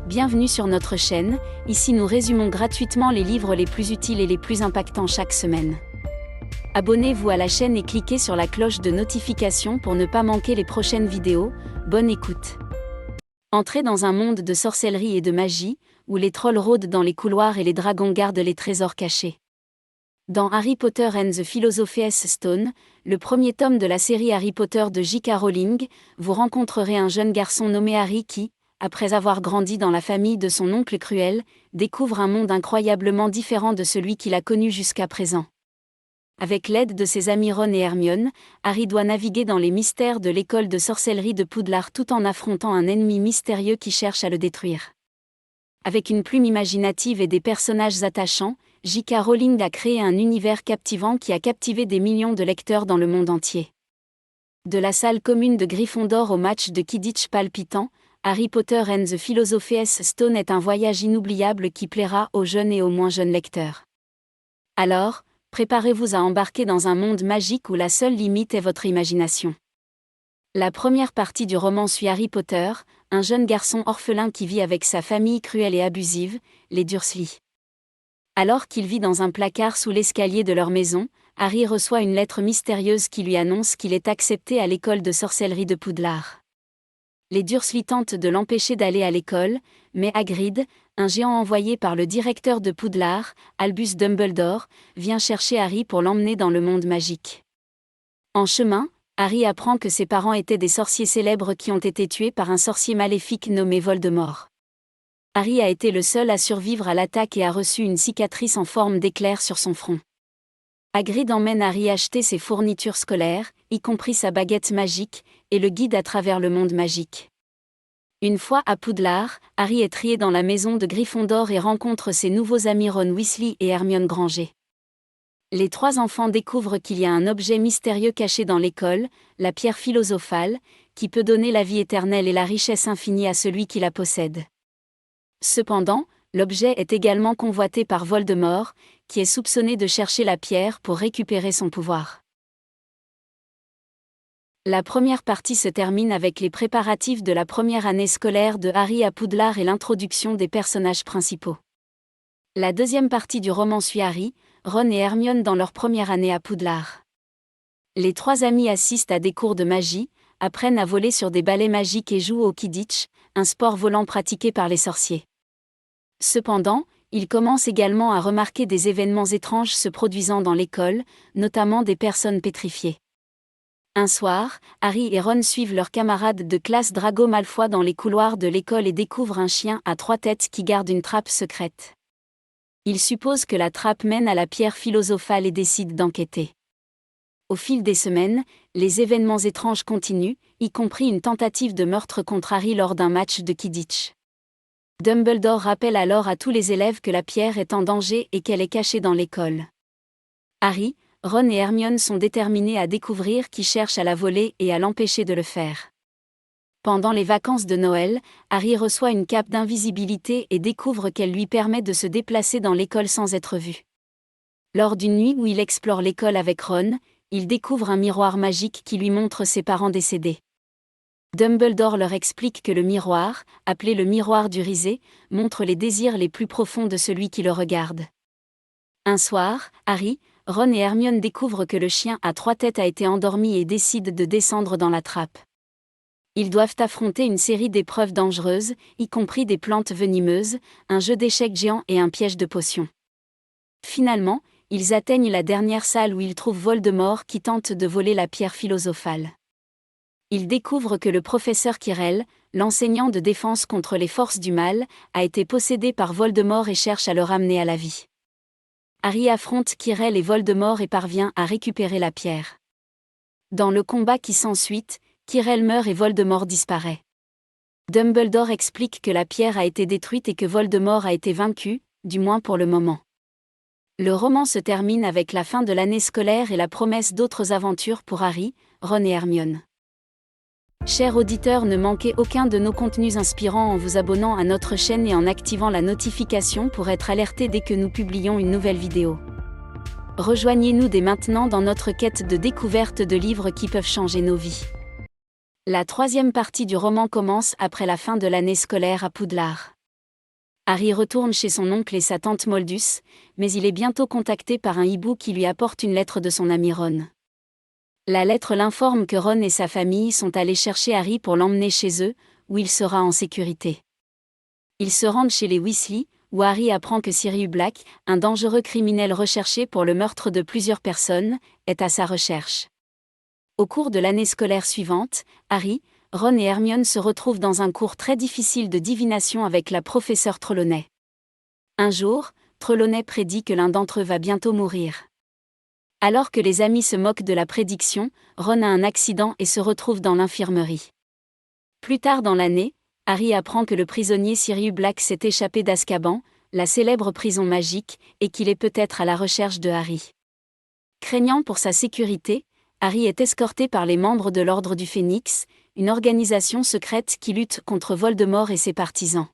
Bienvenue sur notre chaîne, ici nous résumons gratuitement les livres les plus utiles et les plus impactants chaque semaine. Abonnez-vous à la chaîne et cliquez sur la cloche de notification pour ne pas manquer les prochaines vidéos. Bonne écoute. Entrez dans un monde de sorcellerie et de magie, où les trolls rôdent dans les couloirs et les dragons gardent les trésors cachés. Dans Harry Potter and the Philosopher's Stone, le premier tome de la série Harry Potter de J.K. Rowling, vous rencontrerez un jeune garçon nommé Harry qui, après avoir grandi dans la famille de son oncle Cruel, découvre un monde incroyablement différent de celui qu'il a connu jusqu'à présent. Avec l'aide de ses amis Ron et Hermione, Harry doit naviguer dans les mystères de l'école de sorcellerie de Poudlard tout en affrontant un ennemi mystérieux qui cherche à le détruire. Avec une plume imaginative et des personnages attachants, J.K. Rowling a créé un univers captivant qui a captivé des millions de lecteurs dans le monde entier. De la salle commune de Gryffondor au match de Quidditch palpitant, Harry Potter and the Philosopher's Stone est un voyage inoubliable qui plaira aux jeunes et aux moins jeunes lecteurs. Alors, préparez-vous à embarquer dans un monde magique où la seule limite est votre imagination. La première partie du roman suit Harry Potter, un jeune garçon orphelin qui vit avec sa famille cruelle et abusive, les Dursley. Alors qu'il vit dans un placard sous l'escalier de leur maison, Harry reçoit une lettre mystérieuse qui lui annonce qu'il est accepté à l'école de sorcellerie de Poudlard. Les Dursley tentent de l'empêcher d'aller à l'école, mais Hagrid, un géant envoyé par le directeur de Poudlard, Albus Dumbledore, vient chercher Harry pour l'emmener dans le monde magique. En chemin, Harry apprend que ses parents étaient des sorciers célèbres qui ont été tués par un sorcier maléfique nommé Voldemort. Harry a été le seul à survivre à l'attaque et a reçu une cicatrice en forme d'éclair sur son front. Hagrid emmène Harry acheter ses fournitures scolaires, y compris sa baguette magique, et le guide à travers le monde magique. Une fois à Poudlard, Harry est trié dans la maison de Gryffondor et rencontre ses nouveaux amis Ron Weasley et Hermione Granger. Les trois enfants découvrent qu'il y a un objet mystérieux caché dans l'école, la pierre philosophale, qui peut donner la vie éternelle et la richesse infinie à celui qui la possède. Cependant, l'objet est également convoité par Voldemort, qui est soupçonné de chercher la pierre pour récupérer son pouvoir. La première partie se termine avec les préparatifs de la première année scolaire de Harry à Poudlard et l'introduction des personnages principaux. La deuxième partie du roman suit Harry, Ron et Hermione dans leur première année à Poudlard. Les trois amis assistent à des cours de magie, apprennent à voler sur des balais magiques et jouent au Quidditch, un sport volant pratiqué par les sorciers. Cependant, ils commencent également à remarquer des événements étranges se produisant dans l'école, notamment des personnes pétrifiées. Un soir, Harry et Ron suivent leurs camarades de classe Drago Malfoy dans les couloirs de l'école et découvrent un chien à trois têtes qui garde une trappe secrète. Ils supposent que la trappe mène à la pierre philosophale et décident d'enquêter. Au fil des semaines, les événements étranges continuent, y compris une tentative de meurtre contre Harry lors d'un match de Quidditch. Dumbledore rappelle alors à tous les élèves que la pierre est en danger et qu'elle est cachée dans l'école. Harry, Ron et Hermione sont déterminés à découvrir qui cherche à la voler et à l'empêcher de le faire. Pendant les vacances de Noël, Harry reçoit une cape d'invisibilité et découvre qu'elle lui permet de se déplacer dans l'école sans être vu. Lors d'une nuit où il explore l'école avec Ron, il découvre un miroir magique qui lui montre ses parents décédés. Dumbledore leur explique que le miroir, appelé le miroir du risé, montre les désirs les plus profonds de celui qui le regarde. Un soir, Harry, Ron et Hermione découvrent que le chien à trois têtes a été endormi et décident de descendre dans la trappe. Ils doivent affronter une série d'épreuves dangereuses, y compris des plantes venimeuses, un jeu d'échecs géant et un piège de potions. Finalement, ils atteignent la dernière salle où ils trouvent Voldemort qui tente de voler la pierre philosophale. Ils découvrent que le professeur Quirrell, l'enseignant de défense contre les forces du mal, a été possédé par Voldemort et cherche à le ramener à la vie. Harry affronte Quirrell et Voldemort et parvient à récupérer la pierre. Dans le combat qui s'ensuit, Quirrell meurt et Voldemort disparaît. Dumbledore explique que la pierre a été détruite et que Voldemort a été vaincu, du moins pour le moment. Le roman se termine avec la fin de l'année scolaire et la promesse d'autres aventures pour Harry, Ron et Hermione. Chers auditeurs, ne manquez aucun de nos contenus inspirants en vous abonnant à notre chaîne et en activant la notification pour être alerté dès que nous publions une nouvelle vidéo. Rejoignez-nous dès maintenant dans notre quête de découverte de livres qui peuvent changer nos vies. La troisième partie du roman commence après la fin de l'année scolaire à Poudlard. Harry retourne chez son oncle et sa tante Moldus, mais il est bientôt contacté par un hibou qui lui apporte une lettre de son ami Ron. La lettre l'informe que Ron et sa famille sont allés chercher Harry pour l'emmener chez eux, où il sera en sécurité. Ils se rendent chez les Weasley, où Harry apprend que Sirius Black, un dangereux criminel recherché pour le meurtre de plusieurs personnes, est à sa recherche. Au cours de l'année scolaire suivante, Harry, Ron et Hermione se retrouvent dans un cours très difficile de divination avec la professeure Trelawney. Un jour, Trelawney prédit que l'un d'entre eux va bientôt mourir. Alors que les amis se moquent de la prédiction, Ron a un accident et se retrouve dans l'infirmerie. Plus tard dans l'année, Harry apprend que le prisonnier Sirius Black s'est échappé d'Azkaban, la célèbre prison magique, et qu'il est peut-être à la recherche de Harry. Craignant pour sa sécurité, Harry est escorté par les membres de l'Ordre du Phénix, une organisation secrète qui lutte contre Voldemort et ses partisans.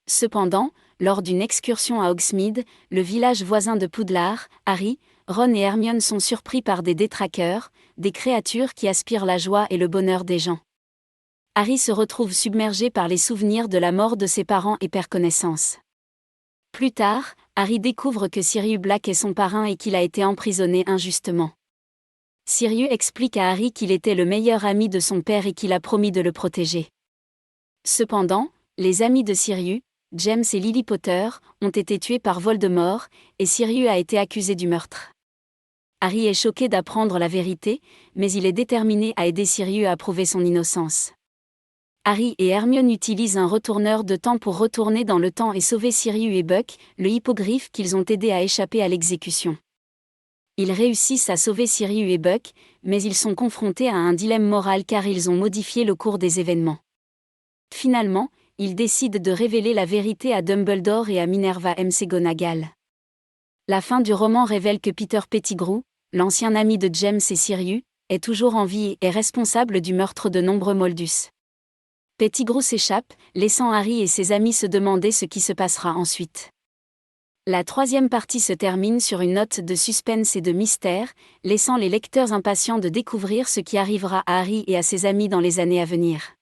Cependant, lors d'une excursion à Hogsmeade, le village voisin de Poudlard, Harry, Ron et Hermione sont surpris par des détraqueurs, des créatures qui aspirent la joie et le bonheur des gens. Harry se retrouve submergé par les souvenirs de la mort de ses parents et perd connaissance. Plus tard, Harry découvre que Sirius Black est son parrain et qu'il a été emprisonné injustement. Sirius explique à Harry qu'il était le meilleur ami de son père et qu'il a promis de le protéger. Cependant, les amis de Sirius, James et Lily Potter, ont été tués par Voldemort, et Sirius a été accusé du meurtre. Harry est choqué d'apprendre la vérité, mais il est déterminé à aider Sirius à prouver son innocence. Harry et Hermione utilisent un retourneur de temps pour retourner dans le temps et sauver Sirius et Buck, le hippogriffe qu'ils ont aidé à échapper à l'exécution. Ils réussissent à sauver Sirius et Buck, mais ils sont confrontés à un dilemme moral car ils ont modifié le cours des événements. Finalement, ils décident de révéler la vérité à Dumbledore et à Minerva McGonagall. La fin du roman révèle que Peter Pettigrew, l'ancien ami de James et Sirius, est toujours en vie et est responsable du meurtre de nombreux Moldus. Pettigrew s'échappe, laissant Harry et ses amis se demander ce qui se passera ensuite. La troisième partie se termine sur une note de suspense et de mystère, laissant les lecteurs impatients de découvrir ce qui arrivera à Harry et à ses amis dans les années à venir.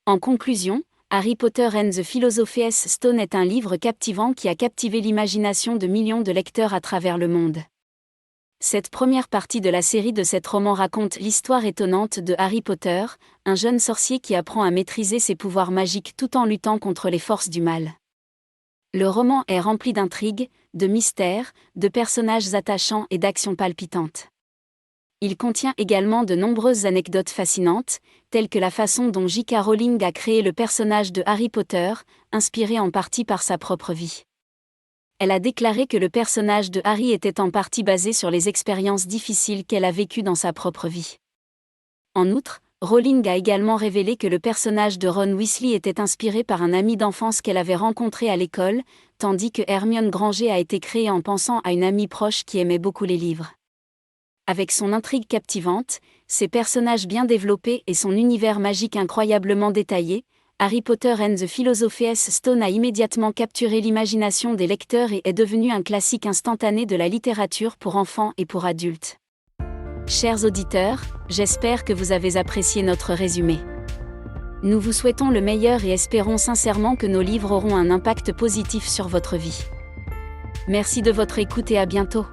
En conclusion, Harry Potter and the Philosopher's Stone est un livre captivant qui a captivé l'imagination de millions de lecteurs à travers le monde. Cette première partie de la série de 7 romans raconte l'histoire étonnante de Harry Potter, un jeune sorcier qui apprend à maîtriser ses pouvoirs magiques tout en luttant contre les forces du mal. Le roman est rempli d'intrigues, de mystères, de personnages attachants et d'actions palpitantes. Il contient également de nombreuses anecdotes fascinantes, telles que la façon dont J.K. Rowling a créé le personnage de Harry Potter, inspiré en partie par sa propre vie. Elle a déclaré que le personnage de Harry était en partie basé sur les expériences difficiles qu'elle a vécues dans sa propre vie. En outre, Rowling a également révélé que le personnage de Ron Weasley était inspiré par un ami d'enfance qu'elle avait rencontré à l'école, tandis que Hermione Granger a été créée en pensant à une amie proche qui aimait beaucoup les livres. Avec son intrigue captivante, ses personnages bien développés et son univers magique incroyablement détaillé, Harry Potter and the Philosopher's Stone a immédiatement capturé l'imagination des lecteurs et est devenu un classique instantané de la littérature pour enfants et pour adultes. Chers auditeurs, j'espère que vous avez apprécié notre résumé. Nous vous souhaitons le meilleur et espérons sincèrement que nos livres auront un impact positif sur votre vie. Merci de votre écoute et à bientôt.